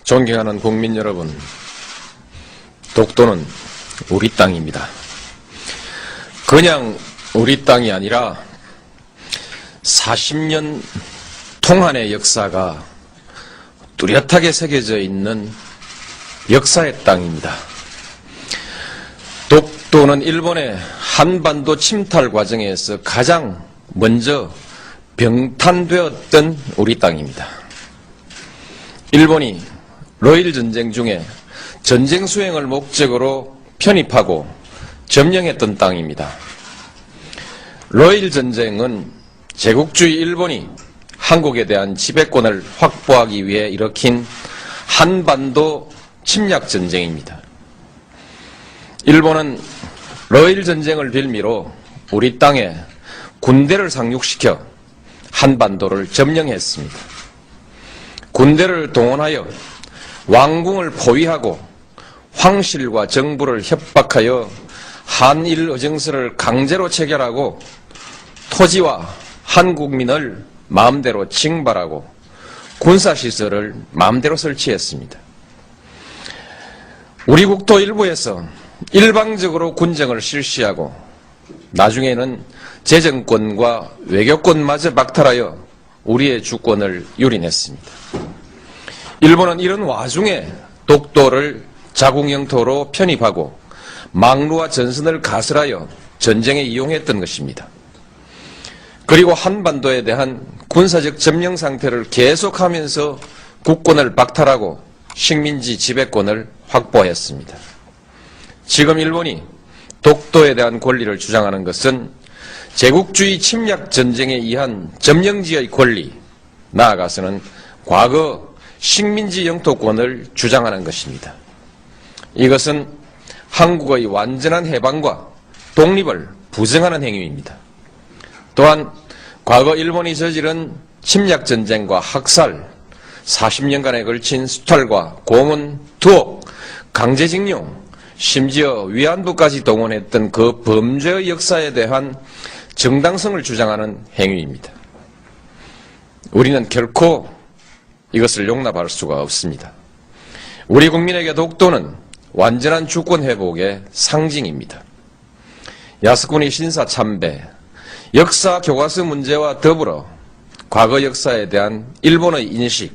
존경하는 국민 여러분, 독도는 우리 땅입니다. 그냥 우리 땅이 아니라 40년 통한의 역사가 뚜렷하게 새겨져 있는 역사의 땅입니다. 독도는 일본의 한반도 침탈 과정에서 가장 먼저 병탄되었던 우리 땅입니다. 일본이 러일 전쟁 중에 전쟁 수행을 목적으로 편입하고 점령했던 땅입니다. 러일 전쟁은 제국주의 일본이 한국에 대한 지배권을 확보하기 위해 일으킨 한반도 침략 전쟁입니다. 일본은 러일 전쟁을 빌미로 우리 땅에 군대를 상륙시켜 한반도를 점령했습니다. 군대를 동원하여 왕궁을 포위하고 황실과 정부를 협박하여 한일 의정서를 강제로 체결하고 토지와 한국민을 마음대로 징발하고 군사시설을 마음대로 설치했습니다. 우리 국토 일부에서 일방적으로 군정을 실시하고 나중에는 재정권과 외교권마저 박탈하여 우리의 주권을 유린했습니다. 일본은 이런 와중에 독도를 자국 영토로 편입하고 망루와 전선을 가설하여 전쟁에 이용했던 것입니다. 그리고 한반도에 대한 군사적 점령 상태를 계속하면서 국권을 박탈하고 식민지 지배권을 확보했습니다. 지금 일본이 독도에 대한 권리를 주장하는 것은 제국주의 침략 전쟁에 의한 점령지의 권리, 나아가서는 과거 식민지 영토권을 주장하는 것입니다. 이것은 한국의 완전한 해방과 독립을 부정하는 행위입니다. 또한 과거 일본이 저지른 침략 전쟁과 학살, 40년간에 걸친 수탈과 고문, 투옥, 강제징용, 심지어 위안부까지 동원했던 그 범죄의 역사에 대한 정당성을 주장하는 행위입니다. 우리는 결코 이것을 용납할 수가 없습니다. 우리 국민에게 독도는 완전한 주권 회복의 상징입니다. 야스쿠니 신사 참배, 역사 교과서 문제와 더불어 과거 역사에 대한 일본의 인식,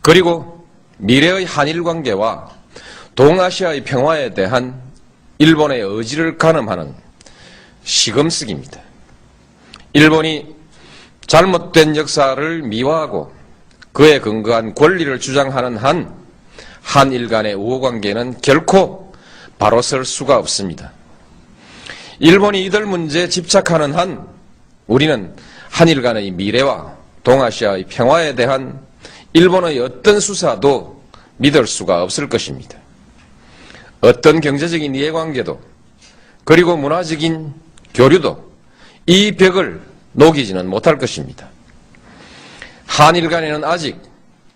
그리고 미래의 한일 관계와 동아시아의 평화에 대한 일본의 의지를 가늠하는 시금석입니다. 일본이 잘못된 역사를 미화하고 그에 근거한 권리를 주장하는 한 한일 간의 우호관계는 결코 바로 설 수가 없습니다. 일본이 이들 문제에 집착하는 한 우리는 한일 간의 미래와 동아시아의 평화에 대한 일본의 어떤 수사도 믿을 수가 없을 것입니다. 어떤 경제적인 이해관계도 그리고 문화적인 교류도 이 벽을 녹이지는 못할 것입니다. 한일 간에는 아직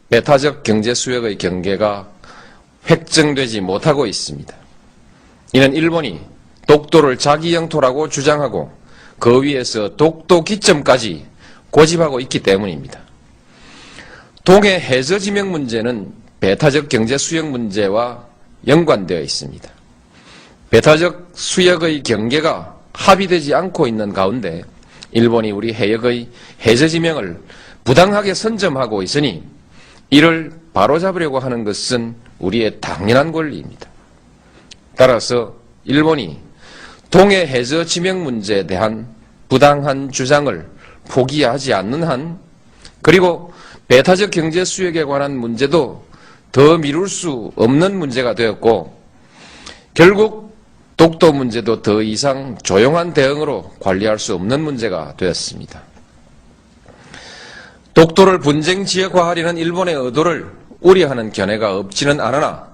배타적 경제 수역의 경계가 획정되지 못하고 있습니다. 이는 일본이 독도를 자기 영토라고 주장하고 그 위에서 독도 기점까지 고집하고 있기 때문입니다. 동해 해저 지명 문제는 배타적 경제 수역 문제와 연관되어 있습니다. 배타적 수역의 경계가 합의되지 않고 있는 가운데 일본이 우리 해역의 해저 지명을 부당하게 선점하고 있으니 이를 바로잡으려고 하는 것은 우리의 당연한 권리입니다. 따라서 일본이 동해 해저 지명 문제에 대한 부당한 주장을 포기하지 않는 한, 그리고 배타적 경제 수역에 관한 문제도 더 미룰 수 없는 문제가 되었고, 결국 독도 문제도 더 이상 조용한 대응으로 관리할 수 없는 문제가 되었습니다. 독도를 분쟁 지역화하려는 일본의 의도를 우려하는 견해가 없지는 않으나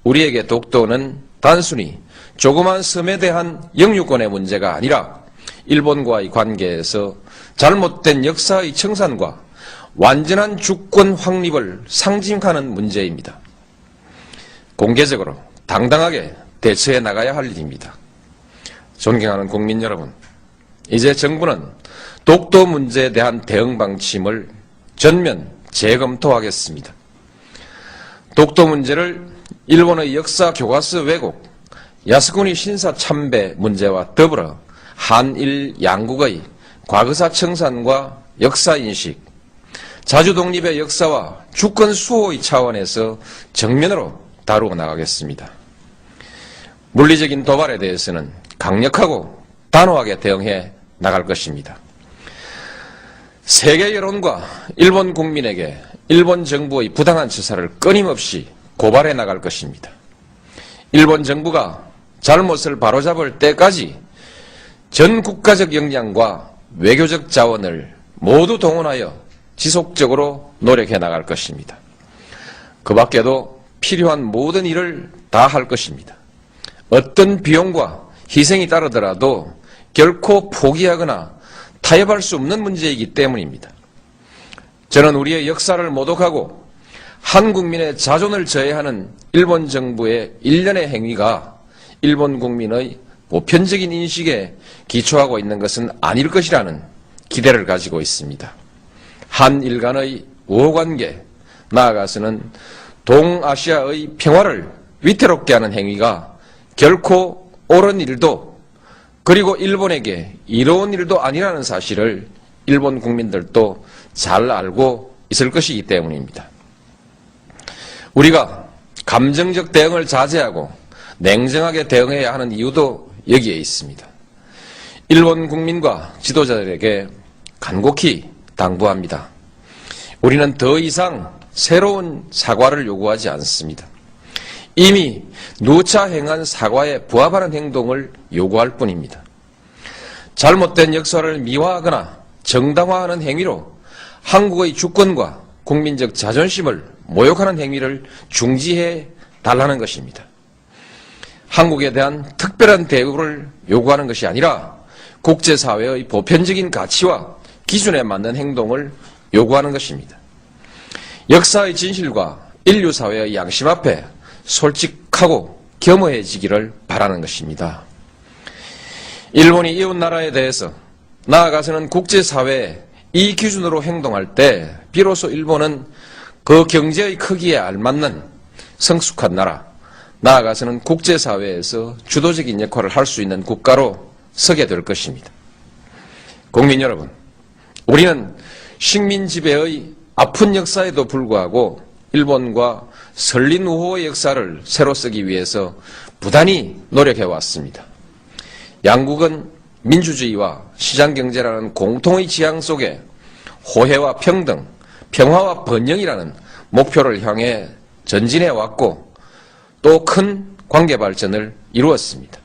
우리에게 독도는 단순히 조그만 섬에 대한 영유권의 문제가 아니라 일본과의 관계에서 잘못된 역사의 청산과 완전한 주권 확립을 상징하는 문제입니다. 공개적으로 당당하게 대처해 나가야 할 일입니다. 존경하는 국민 여러분, 이제 정부는 독도 문제에 대한 대응 방침을 전면 재검토하겠습니다. 독도 문제를 일본의 역사 교과서 왜곡, 야스쿠니 신사 참배 문제와 더불어 한일 양국의 과거사 청산과 역사인식, 자주독립의 역사와 주권 수호의 차원에서 정면으로 다루어 나가겠습니다. 물리적인 도발에 대해서는 강력하고 단호하게 대응해 나갈 것입니다. 세계 여론과 일본 국민에게 일본 정부의 부당한 처사를 끊임없이 고발해 나갈 것입니다. 일본 정부가 잘못을 바로잡을 때까지 전 국가적 역량과 외교적 자원을 모두 동원하여 지속적으로 노력해 나갈 것입니다. 그 밖에도 필요한 모든 일을 다 할 것입니다. 어떤 비용과 희생이 따르더라도 결코 포기하거나 타협할 수 없는 문제이기 때문입니다. 저는 우리의 역사를 모독하고 한 국민의 자존을 저해하는 일본 정부의 일련의 행위가 일본 국민의 보편적인 인식에 기초하고 있는 것은 아닐 것이라는 기대를 가지고 있습니다. 한일 간의 우호관계, 나아가서는 동아시아의 평화를 위태롭게 하는 행위가 결코 옳은 일도 그리고 일본에게 이로운 일도 아니라는 사실을 일본 국민들도 잘 알고 있을 것이기 때문입니다. 우리가 감정적 대응을 자제하고 냉정하게 대응해야 하는 이유도 여기에 있습니다. 일본 국민과 지도자들에게 간곡히 당부합니다. 우리는 더 이상 새로운 사과를 요구하지 않습니다. 이미 누차 행한 사과에 부합하는 행동을 요구할 뿐입니다. 잘못된 역사를 미화하거나 정당화하는 행위로 한국의 주권과 국민적 자존심을 모욕하는 행위를 중지해 달라는 것입니다. 한국에 대한 특별한 대우를 요구하는 것이 아니라 국제사회의 보편적인 가치와 기준에 맞는 행동을 요구하는 것입니다. 역사의 진실과 인류사회의 양심 앞에 솔직하고 겸허해지기를 바라는 것입니다. 일본이 이웃나라에 대해서 나아가서는 국제사회에 이 기준으로 행동할 때 비로소 일본은 그 경제의 크기에 알맞는 성숙한 나라, 나아가서는 국제사회에서 주도적인 역할을 할 수 있는 국가로 서게 될 것입니다. 국민 여러분, 우리는 식민지배의 아픈 역사에도 불구하고 일본과 설린 우호의 역사를 새로 쓰기 위해서 부단히 노력해왔습니다. 양국은 민주주의와 시장경제라는 공통의 지향 속에 호혜와 평등, 평화와 번영이라는 목표를 향해 전진해왔고 또 큰 관계 발전을 이루었습니다.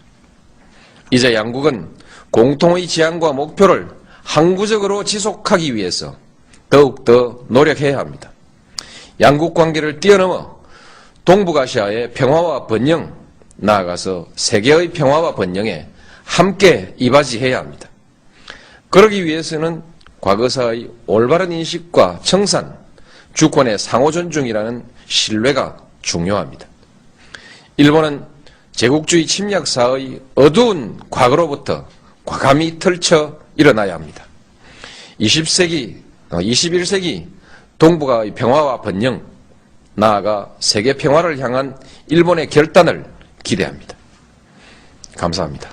이제 양국은 공통의 지향과 목표를 항구적으로 지속하기 위해서 더욱더 노력해야 합니다. 양국 관계를 뛰어넘어 동북아시아의 평화와 번영, 나아가서 세계의 평화와 번영에 함께 이바지해야 합니다. 그러기 위해서는 과거사의 올바른 인식과 청산, 주권의 상호 존중이라는 신뢰가 중요합니다. 일본은 제국주의 침략사의 어두운 과거로부터 과감히 털쳐 일어나야 합니다. 21세기 동북아의 평화와 번영, 나아가 세계 평화를 향한 일본의 결단을 기대합니다. 감사합니다.